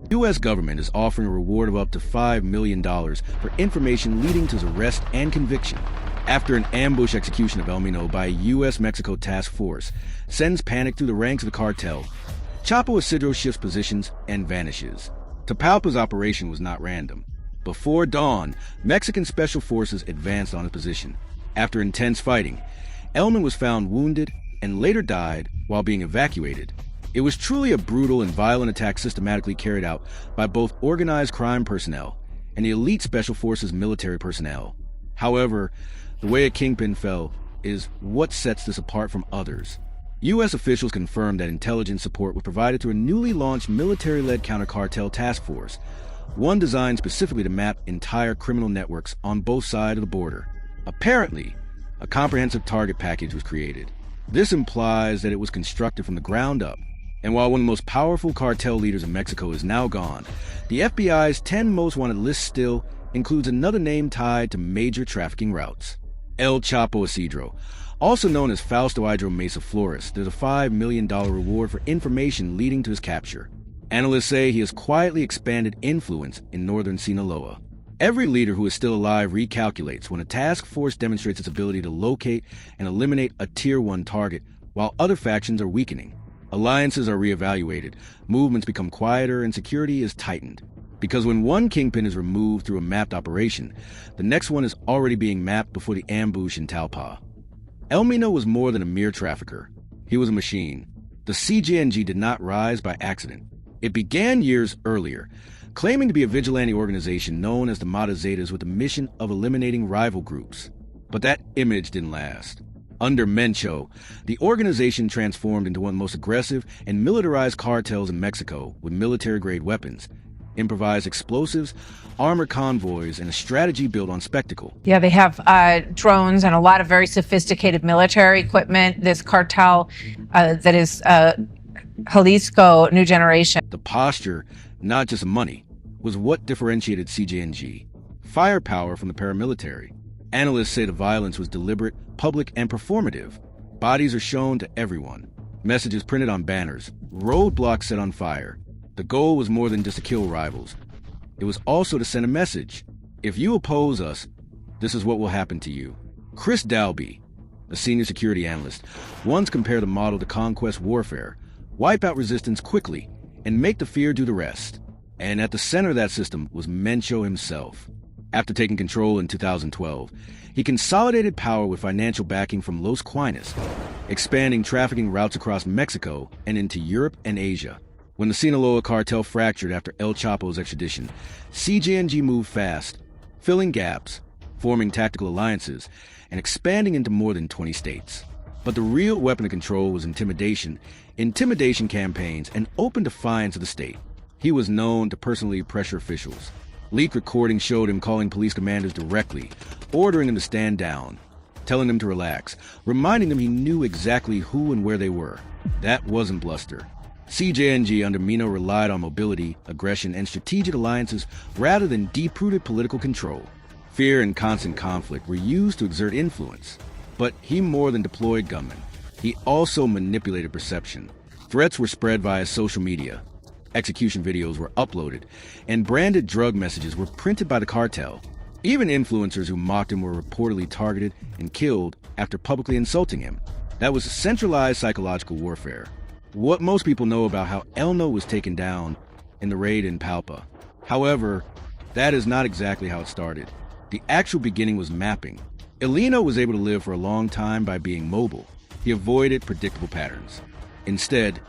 The U.S. government is offering a reward of up to $5 million for information leading to his arrest and conviction after an ambush execution of El Mino by a U.S.-Mexico task force sends panic through the ranks of the cartel. Chapo Isidro shifts positions and vanishes. Tapalpa's operation was not random. Before dawn, Mexican special forces advanced on his position. After intense fighting, Elman was found wounded and later died while being evacuated. It was truly a brutal and violent attack systematically carried out by both organized crime personnel and the elite special forces military personnel. However, the way a kingpin fell is what sets this apart from others. U.S. officials confirmed that intelligence support was provided to a newly launched military-led counter-cartel task force, one designed specifically to map entire criminal networks on both sides of the border. Apparently, a comprehensive target package was created. This implies that it was constructed from the ground up. And while one of the most powerful cartel leaders in Mexico is now gone, the FBI's 10 most wanted list still includes another name tied to major trafficking routes. El Chapo Isidro. Also known as Fausto Hydro Mesa Flores, there's a $5 million reward for information leading to his capture. Analysts say he has quietly expanded influence in northern Sinaloa. Every leader who is still alive recalculates when a task force demonstrates its ability to locate and eliminate a Tier 1 target while other factions are weakening. Alliances are reevaluated, movements become quieter, and security is tightened. Because when one kingpin is removed through a mapped operation, the next one is already being mapped before the ambush in Talpa. El Mino was more than a mere trafficker. He was a machine. The CJNG did not rise by accident. It began years earlier, claiming to be a vigilante organization known as the Mata Zetas with the mission of eliminating rival groups. But that image didn't last. Under Mencho, the organization transformed into one of the most aggressive and militarized cartels in Mexico with military-grade weapons, improvised explosives, armored convoys, and a strategy built on spectacle. Yeah, they have drones and a lot of very sophisticated military equipment. This cartel that is Jalisco New Generation. The posture, not just money, was what differentiated CJNG. Firepower from the paramilitary. Analysts say the violence was deliberate, public, and performative. Bodies are shown to everyone. Messages printed on banners. Roadblocks set on fire. The goal was more than just to kill rivals. It was also to send a message. If you oppose us, this is what will happen to you. Chris Dalby, a senior security analyst, once compared the model to conquest warfare. Wipe out resistance quickly and make the fear do the rest. And at the center of that system was Mencho himself. After taking control in 2012, he consolidated power with financial backing from Los Quinas, expanding trafficking routes across Mexico and into Europe and Asia. When the Sinaloa cartel fractured after El Chapo's extradition, CJNG moved fast, filling gaps, forming tactical alliances, and expanding into more than 20 states. But the real weapon of control was intimidation campaigns, and open defiance of the state. He was known to personally pressure officials. Leaked recordings showed him calling police commanders directly, ordering them to stand down, telling them to relax, reminding them he knew exactly who and where they were. That wasn't bluster. CJNG under Mino relied on mobility, aggression, and strategic alliances rather than deep-rooted political control. Fear and constant conflict were used to exert influence. But he more than deployed gunmen. He also manipulated perception. Threats were spread via social media. Execution videos were uploaded, and branded drug messages were printed by the cartel. Even influencers who mocked him were reportedly targeted and killed after publicly insulting him. That was centralized psychological warfare. What most people know about how Elno was taken down in the raid in Palpa. However, that is not exactly how it started. The actual beginning was mapping. Elino was able to live for a long time by being mobile. He avoided predictable patterns. Instead,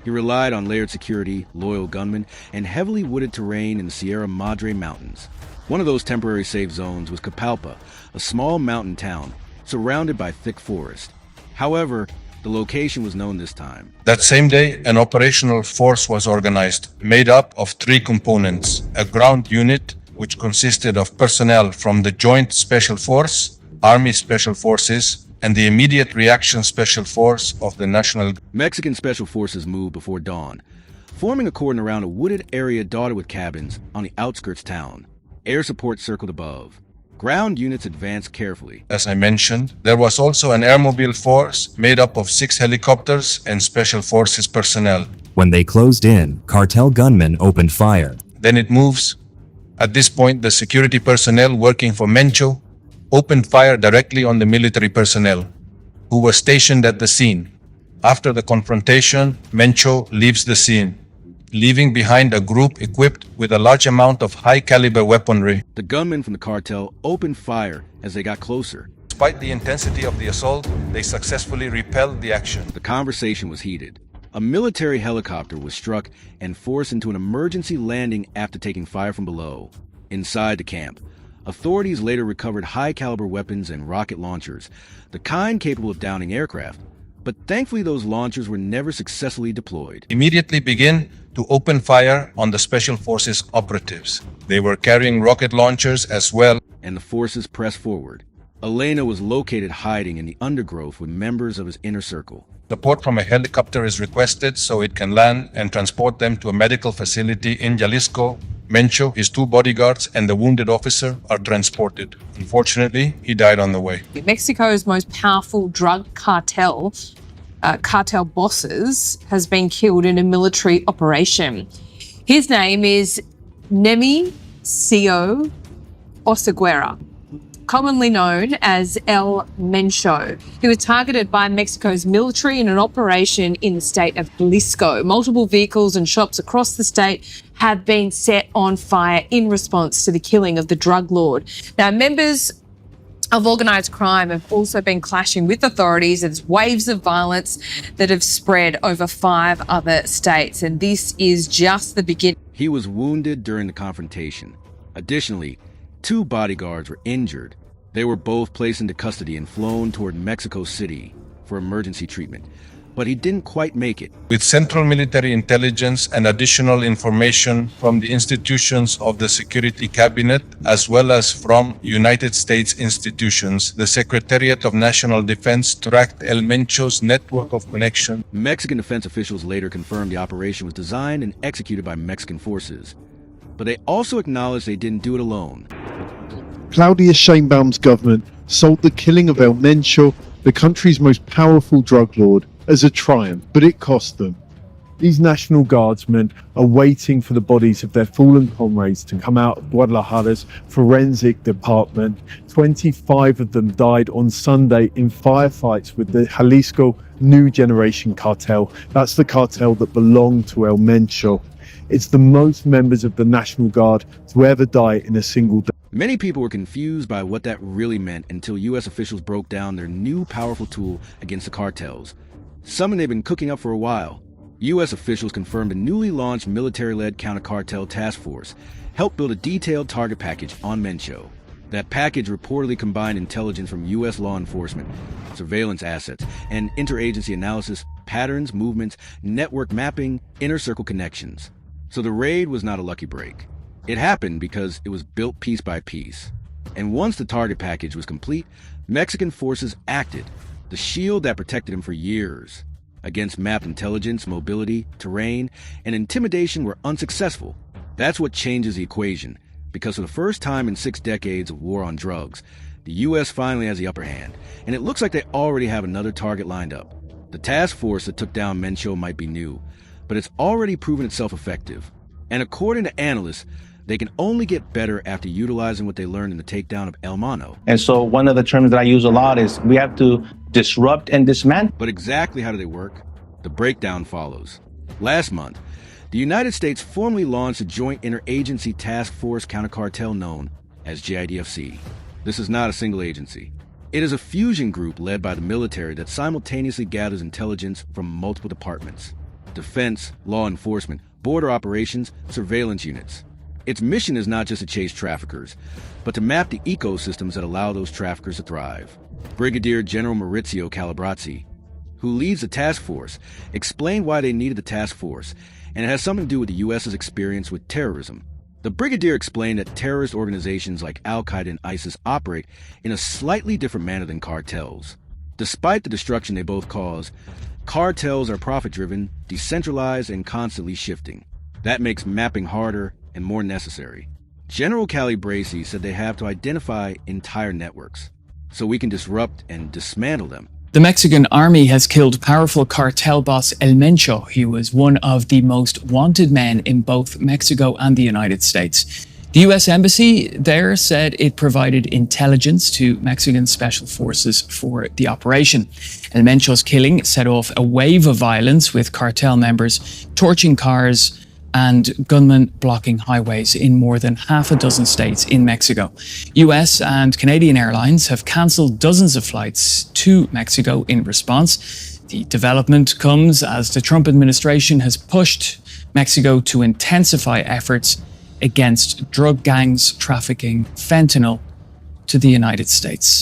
he relied on layered security, loyal gunmen, and heavily wooded terrain in the Sierra Madre Mountains. One of those temporary safe zones was Capalpa, a small mountain town surrounded by thick forest. However, the location was known this time. That same day, an operational force was organized, made up of 3 components: a ground unit, which consisted of personnel from the Joint Special Force, Army Special Forces, and the Immediate Reaction Special Force of the National. Mexican Special Forces moved before dawn, forming a cordon around a wooded area dotted with cabins on the outskirts town. Air support circled above. Ground units advanced carefully. As I mentioned, there was also an airmobile force made up of 6 helicopters and special forces personnel. When they closed in, cartel gunmen opened fire. Then it moves. At this point, the security personnel working for Mencho opened fire directly on the military personnel who were stationed at the scene. After the confrontation, Mencho leaves the scene, leaving behind a group equipped with a large amount of high-caliber weaponry. The gunmen from the cartel opened fire as they got closer. Despite the intensity of the assault, they successfully repelled the action. The conversation was heated. A military helicopter was struck and forced into an emergency landing after taking fire from below. Inside the camp, authorities later recovered high-caliber weapons and rocket launchers, the kind capable of downing aircraft. But thankfully, those launchers were never successfully deployed. Immediately begin to open fire on the Special Forces operatives. They were carrying rocket launchers as well. And the forces pressed forward. Elena was located hiding in the undergrowth with members of his inner circle. Support from a helicopter is requested so it can land and transport them to a medical facility in Jalisco. Mencho, his 2 bodyguards, and the wounded officer are transported. Unfortunately, he died on the way. Mexico's most powerful drug cartel, cartel bosses, has been killed in a military operation. His name is Nemesio Oseguera, commonly known as El Mencho. He was targeted by Mexico's military in an operation in the state of Jalisco. Multiple vehicles and shops across the state have been set on fire in response to the killing of the drug lord. Now, members of organised crime have also been clashing with authorities. There's waves of violence that have spread over 5 other states, and this is just the beginning. He was wounded during the confrontation. Additionally, 2 bodyguards were injured. They were both placed into custody and flown toward Mexico City for emergency treatment, but he didn't quite make it. With Central Military Intelligence and additional information from the institutions of the Security Cabinet, as well as from United States institutions, the Secretariat of National Defense tracked El Mencho's network of connection. Mexican defense officials later confirmed the operation was designed and executed by Mexican forces, but they also acknowledged they didn't do it alone. Claudia Sheinbaum's government sold the killing of El Mencho, the country's most powerful drug lord, as a triumph, but it cost them. These National Guardsmen are waiting for the bodies of their fallen comrades to come out of Guadalajara's forensic department. 25 of them died on Sunday in firefights with the Jalisco New Generation Cartel. That's the cartel that belonged to El Mencho. It's the most members of the National Guard to ever die in a single day. Many people were confused by what that really meant until U.S. officials broke down their new powerful tool against the cartels, something they've been cooking up for a while. U.S. officials confirmed a newly launched military-led counter-cartel task force helped build a detailed target package on Mencho. That package reportedly combined intelligence from U.S. law enforcement, surveillance assets, and interagency analysis, patterns, movements, network mapping, inner circle connections. So the raid was not a lucky break. It happened because it was built piece by piece. And once the target package was complete, Mexican forces acted, the shield that protected them for years. Against mapped intelligence, mobility, terrain, and intimidation were unsuccessful. That's what changes the equation, because for the first time in 6 decades of war on drugs, the U.S. finally has the upper hand, and it looks like they already have another target lined up. The task force that took down Mencho might be new, but it's already proven itself effective. And according to analysts, they can only get better after utilizing what they learned in the takedown of El Mono. And so one of the terms that I use a lot is we have to disrupt and dismantle. But exactly how do they work? The breakdown follows. Last month, the United States formally launched a joint interagency task force counter-cartel known as JIDFC. This is not a single agency. It is a fusion group led by the military that simultaneously gathers intelligence from multiple departments: defense, law enforcement, border operations, surveillance units. Its mission is not just to chase traffickers, but to map the ecosystems that allow those traffickers to thrive. Brigadier General Maurizio Calabrazzi, who leads the task force, explained why they needed the task force, and it has something to do with the U.S.'s experience with terrorism. The brigadier explained that terrorist organizations like Al-Qaeda and ISIS operate in a slightly different manner than cartels. Despite the destruction they both cause, cartels are profit-driven, decentralized, and constantly shifting. That makes mapping harder and more necessary. General Cali Bracey said they have to identify entire networks so we can disrupt and dismantle them. The Mexican army has killed powerful cartel boss El Mencho. He was one of the most wanted men in both Mexico and the United States. The US Embassy there said it provided intelligence to Mexican special forces for the operation. El Mencho's killing set off a wave of violence, with cartel members torching cars and gunmen blocking highways in more than half a dozen states in Mexico. US and Canadian airlines have cancelled dozens of flights to Mexico in response. The development comes as the Trump administration has pushed Mexico to intensify efforts against drug gangs trafficking fentanyl to the United States.